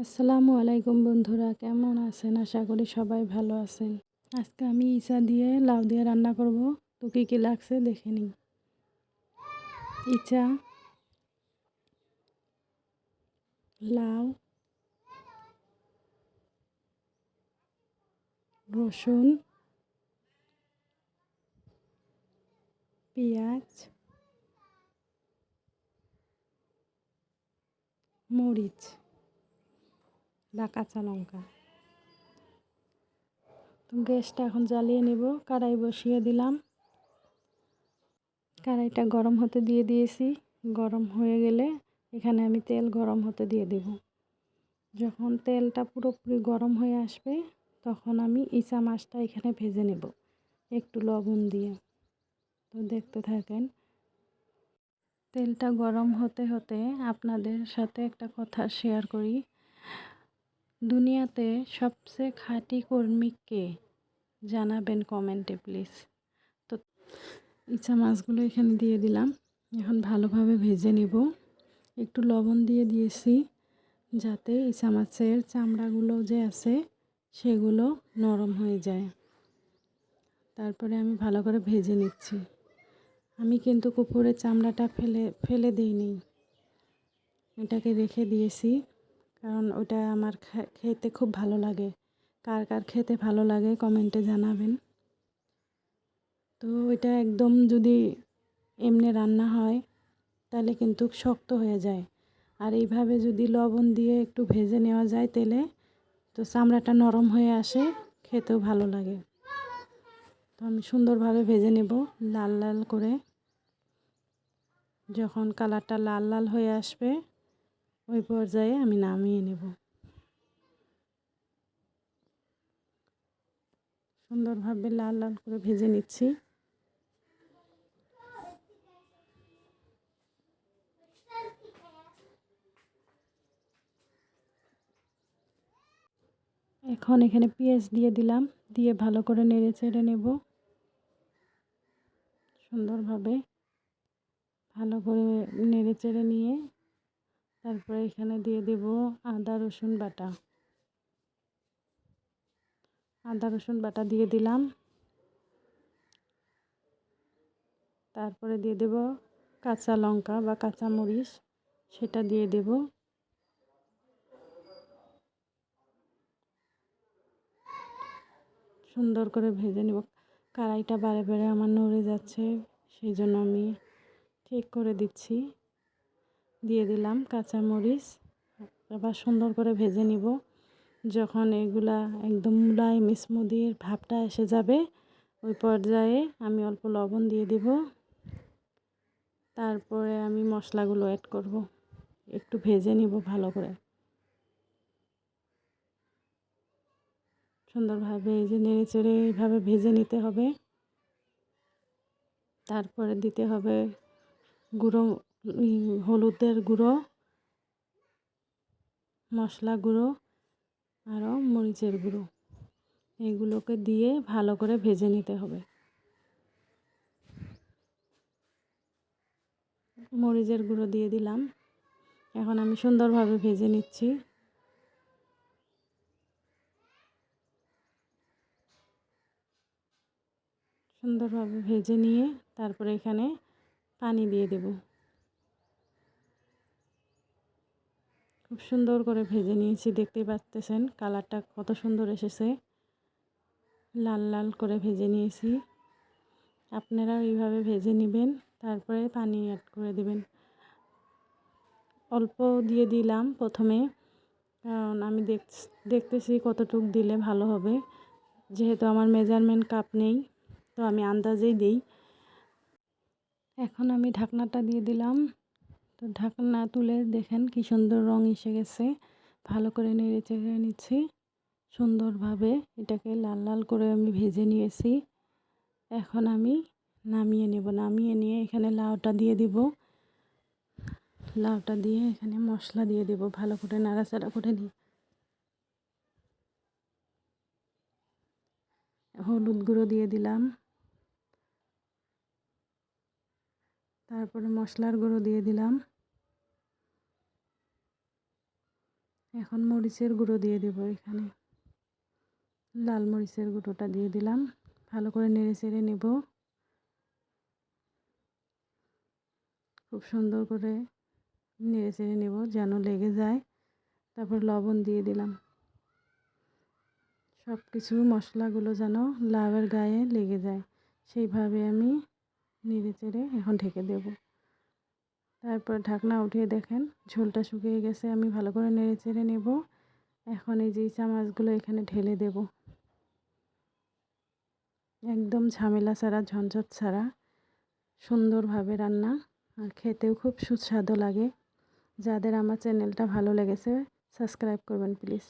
আসসালামু আলাইকুম বন্ধুরা, কেমন আছেন? আশা করি সবাই ভালো আছেন। আজকে আমি ইচা দিয়ে লাউ দিয়ে রান্না করব। তো কী কী লাগছে দেখে নিই। ইচা, লাউ, রসুন, পেঁয়াজ, মরিচ বা কাঁচা লঙ্কা। তো গ্যাসটা এখন জ্বালিয়ে নেব। কড়াই বসিয়ে দিলাম। কড়াইটা গরম হতে দিয়ে দিয়েছি। গরম হয়ে গেলে এখানে আমি তেল গরম হতে দিয়ে দেব। যখন তেলটা পুরোপুরি গরম হয়ে আসবে তখন আমি ইচা মাছটা এখানে ভেজে নেব একটু লবণ দিয়ে। তো দেখতে থাকেন। তেলটা গরম হতে হতে আপনাদের সাথে একটা কথা শেয়ার করি। দুনিয়াতে সবচেয়ে খাঁটি কর্মী কে? জানাবেন কমেন্টে প্লিজ। তো ইচা মাছগুলো এখানে দিয়ে দিলাম। এখন ভালোভাবে ভেজে নেব। একটু লবণ দিয়ে দিয়েছি যাতে ইচা মাছের চামড়াগুলো যে আছে সেগুলো নরম হয়ে যায়। তারপরে আমি ভালো করে ভেজে নিচ্ছি। আমি কিন্তু কুকুরের চামড়াটা ফেলে দিইনি, এটাকে রেখে দিয়েছি, কারণ ওটা আমার খেতে খুব ভালো লাগে। কার কার খেতে ভালো লাগে কমেন্টে জানাবেন। তো এটা একদম যদি এমনি রান্না হয় তাহলে কিন্তু শক্ত হয়ে যায়, আর এইভাবে যদি লবণ দিয়ে একটু ভেজে নেওয়া যায় তেলে, তো চামড়াটা নরম হয়ে আসে, খেতেও ভালো লাগে। তো আমি সুন্দরভাবে ভেজে নেব লাল লাল করে। যখন কালারটা লাল লাল হয়ে আসবে ওই পর্যায়ে আমি নামিয়ে নেব। সুন্দরভাবে লাল লাল করে ভেজে নিচ্ছি। এখন এখানে পেঁয়াজ দিয়ে দিলাম, দিয়ে ভালো করে নেড়ে চেড়ে নেব। সুন্দরভাবে ভালো করে নেড়ে চেড়ে নিয়ে তারপরে এখানে দিয়ে দেব আদা রসুন বাটা। আদা রসুন বাটা দিয়ে দিলাম। তারপরে দিয়ে দেব কাঁচা লঙ্কা বা কাঁচা মরিচ, সেটা দিয়ে দেব। সুন্দর করে ভেজে নেব। কড়াইটা বারে বারে আমার নড়ে যাচ্ছে, সেই জন্য আমি ঠিক করে দিচ্ছি। দিয়ে দিলাম কাঁচা মরিচ। আবার সুন্দর করে ভেজে নিব। যখন এগুলা একদম মুলায়ম স্মুদির ভাবটা এসে যাবে ওই পর্যায়ে আমি অল্প লবণ দিয়ে দেব। তারপরে আমি মশলাগুলো অ্যাড করব। একটু ভেজে নিব ভালো করে। সুন্দরভাবে এই যে নেড়ে চেড়ে এইভাবে ভেজে নিতে হবে। তারপরে দিতে হবে গুঁড়ো, হলুদের গুঁড়ো, মশলা গুঁড়ো, আরও মরিচের গুঁড়ো। এগুলোকে দিয়ে ভালো করে ভেজে নিতে হবে। মরিচের গুঁড়ো দিয়ে দিলাম। এখন আমি সুন্দরভাবে ভেজে নিচ্ছি। সুন্দরভাবে ভেজে নিয়ে তারপরে এখানে পানি দিয়ে দেব। খুব সুন্দর করে ভেজে নিয়েছি, দেখতেই পাচ্ছেন কালারটা কত সুন্দর এসেছে। লাল লাল করে ভেজে নিয়েছি। আপনারাও এইভাবে ভেজে নেবেন। তারপরে পানি অ্যাড করে দেবেন। অল্প দিয়ে দিলাম প্রথমে, কারণ আমি দেখতেছি কতটুক দিলে ভালো হবে। যেহেতু আমার মেজারমেন্ট কাপ নেই, তো আমি আন্দাজেই দিই। এখন আমি ঢাকনাটা দিয়ে দিলাম। তো ঢাকনা তুলে দেখেন কি সুন্দর রং এসে গেছে। ভালো করে নেড়ে চেড়ে নিচ্ছি। সুন্দরভাবে এটাকে লাল লাল করে আমি ভেজে নিয়েছি। এখন আমি নামিয়ে নেব। নামিয়ে নিয়ে এখানে লাউটা দিয়ে দিব। লাউটা দিয়ে এখানে মশলা দিয়ে দেব, ভালো করে নাড়াচাড়া করে নিই। হলুদ গুঁড়ো দিয়ে দিলাম। তারপরে মশলার গুঁড়ো দিয়ে দিলাম। এখন মরিচের গুঁড়ো দিয়ে দেব, এখানে লাল মরিচের গুঁড়োটা দিয়ে দিলাম। ভালো করে নেড়ে চেড়ে নেব, খুব সুন্দর করে নেড়ে চেড়ে নেব যেন লেগে যায়। তারপর লবণ দিয়ে দিলাম। সব কিছু মশলাগুলো যেন লাউয়ের গায়ে লেগে যায়, সেইভাবে আমি নেড়ে চেড়ে এখন ঢেকে দেব। তারপর ঢাকনা উঠিয়ে দেখেন ঝোলটা শুকিয়ে গেছে। আমি ভালো করে নেড়ে চেড়ে নেব। এখন এই যে ইচা মাছগুলো এখানে ঢেলে দেব, একদম ঝামেলা ছাড়া, ঝঞ্ঝট ছাড়া সুন্দরভাবে রান্না, আর খেতেও খুব সুস্বাদু লাগে। যাদের আমার চ্যানেলটা ভালো লেগেছে সাবস্ক্রাইব করবেন প্লিজ।